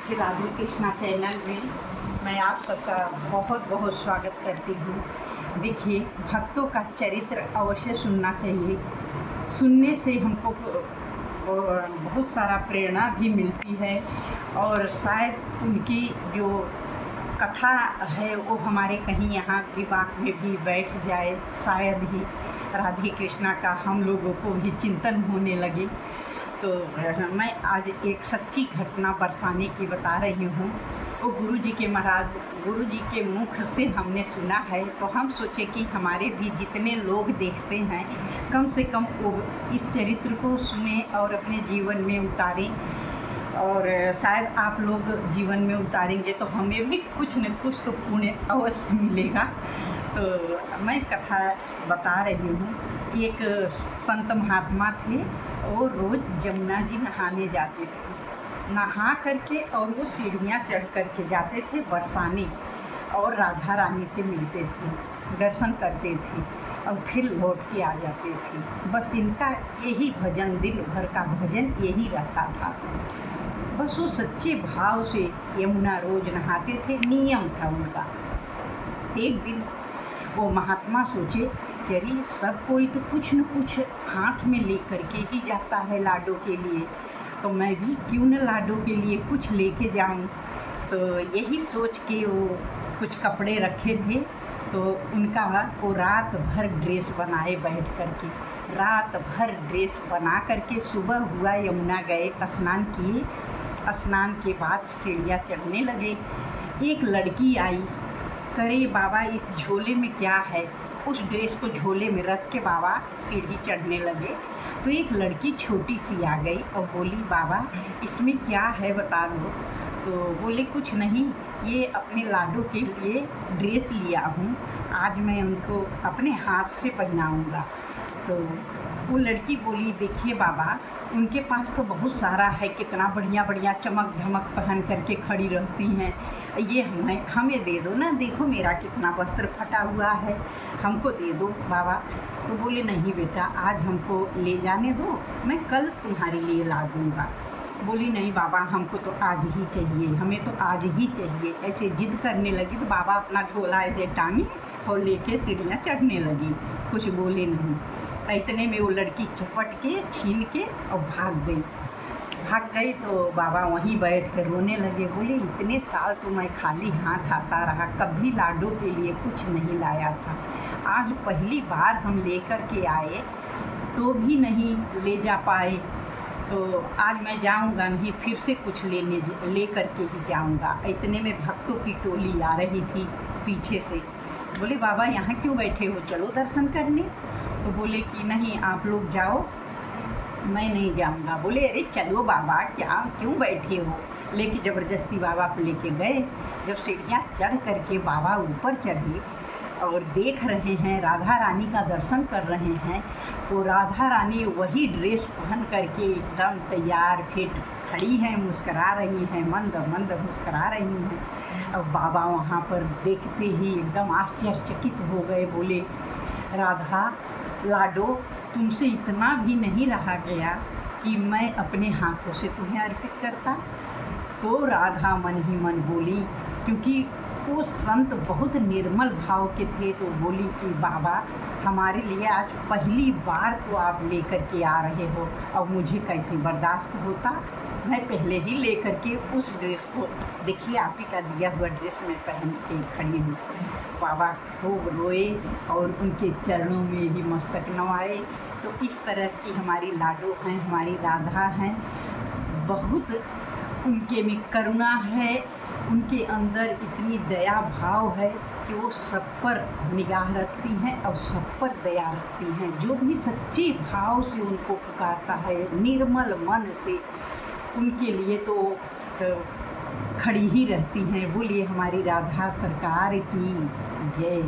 के राधे कृष्णा चैनल में मैं आप सबका बहुत बहुत स्वागत करती हूँ। देखिए, भक्तों का चरित्र अवश्य सुनना चाहिए। सुनने से हमको बहुत सारा प्रेरणा भी मिलती है और शायद उनकी जो कथा है वो हमारे कहीं यहाँ दिमाग में भी बैठ जाए। शायद ही राधे कृष्णा का हम लोगों को भी चिंतन होने लगे। तो मैं आज एक सच्ची घटना बरसाने की बता रही हूँ। वो गुरु जी के मुख से हमने सुना है, तो हम सोचे कि हमारे भी जितने लोग देखते हैं कम से कम वो इस चरित्र को सुने और अपने जीवन में उतारें, और शायद आप लोग जीवन में उतारेंगे तो हमें भी कुछ न कुछ तो पुण्य अवश्य मिलेगा। तो मैं कथा बता रही हूँ। एक संत महात्मा थे, वो रोज़ जमुना जी नहाने जाते थे। नहा करके और वो सीढ़ियाँ चढ़ करके जाते थे बरसाने, और राधा रानी से मिलते थे, दर्शन करते थे और फिर लौट के आ जाते थे। बस इनका यही भजन, दिन भर का भजन यही रहता था। बस वो सच्चे भाव से यमुना रोज़ नहाते थे, नियम था उनका। एक दिन वो महात्मा सोचे कि अरे सब कोई तो कुछ न कुछ हाथ में ले करके ही जाता है लाडो के लिए, तो मैं भी क्यों न लाडो के लिए कुछ लेके जाऊं। तो यही सोच के वो कुछ कपड़े रखे थे, तो उनका वो रात भर ड्रेस बनाए बैठ करके, रात भर ड्रेस बना करके सुबह हुआ यमुना गए, स्नान किए। स्नान के बाद सीढ़ियाँ चढ़ने लगे। एक लड़की आई, करे बाबा इस झोले में क्या है। उस ड्रेस को झोले में रख के बाबा सीढ़ी चढ़ने लगे। तो एक लड़की छोटी सी आ गई और बोली, बाबा इसमें क्या है बता दो। तो बोले, कुछ नहीं, ये अपने लाडो के लिए ड्रेस लिया हूँ, आज मैं उनको अपने हाथ से पहनाऊँगा। तो वो लड़की बोली, देखिए बाबा उनके पास तो बहुत सारा है, कितना बढ़िया बढ़िया चमक धमक पहन करके खड़ी रहती हैं, ये हमें दे दो ना, देखो मेरा कितना वस्त्र फटा हुआ है, हमको दे दो बाबा। तो बोले, नहीं बेटा आज हमको ले जाने दो, मैं कल तुम्हारे लिए ला दूँगा। बोली, नहीं बाबा हमको तो आज ही चाहिए, हमें तो आज ही चाहिए। ऐसे जिद करने लगी तो बाबा अपना झोला ऐसे टांगे और लेके सीढ़ियाँ चढ़ने लगी, कुछ बोले नहीं। इतने में वो लड़की चपट के छीन के और भाग गई। तो बाबा वहीं बैठ कर रोने लगे। बोले, इतने साल तो मैं खाली हाथ आता रहा, कभी लाडो के लिए कुछ नहीं लाया था, आज पहली बार हम लेकर के आए तो भी नहीं ले जा पाए, तो आज मैं जाऊंगा नहीं, फिर से कुछ ले करके ही जाऊंगा। इतने में भक्तों की टोली आ रही थी पीछे से। बोले, बाबा यहाँ क्यों बैठे हो, चलो दर्शन करने। तो बोले कि नहीं आप लोग जाओ, मैं नहीं जाऊंगा। बोले, अरे चलो बाबा, क्यों बैठे हो। लेके ज़बरदस्ती बाबा को लेके गए। जब सीढ़ियाँ चढ़ करके बाबा ऊपर चढ़े और देख रहे हैं, राधा रानी का दर्शन कर रहे हैं, तो राधा रानी वही ड्रेस पहन करके एकदम तैयार फिट खड़ी हैं, मुस्करा रही हैं, मंद मंद मुस्करा रही हैं। और बाबा वहाँ पर देखते ही एकदम आश्चर्यचकित हो गए। बोले, राधा लाडो तुमसे इतना भी नहीं रहा गया कि मैं अपने हाथों से तुम्हें अर्पित करता। तो राधा मन ही मन बोली, क्योंकि वो संत बहुत निर्मल भाव के थे, तो बोली कि बाबा हमारे लिए आज पहली बार तो आप लेकर के आ रहे हो, और मुझे कैसे बर्दाश्त होता, मैं पहले ही लेकर के उस ड्रेस को, देखिए आप ही का दिया हुआ ड्रेस में पहन के खड़ी हूँ। बाबा खूब रोए और उनके चरणों में ही मस्तक नवाए। तो इस तरह की हमारी लाडो हैं, हमारी राधा हैं, बहुत उनके में करुणा है, उनके अंदर इतनी दया भाव है कि वो सब पर निगाह रखती हैं और सब पर दया रखती हैं। जो भी सच्चे भाव से उनको पुकारता है, निर्मल मन से, उनके लिए तो खड़ी ही रहती हैं। बोलिए हमारी राधा सरकार की जय।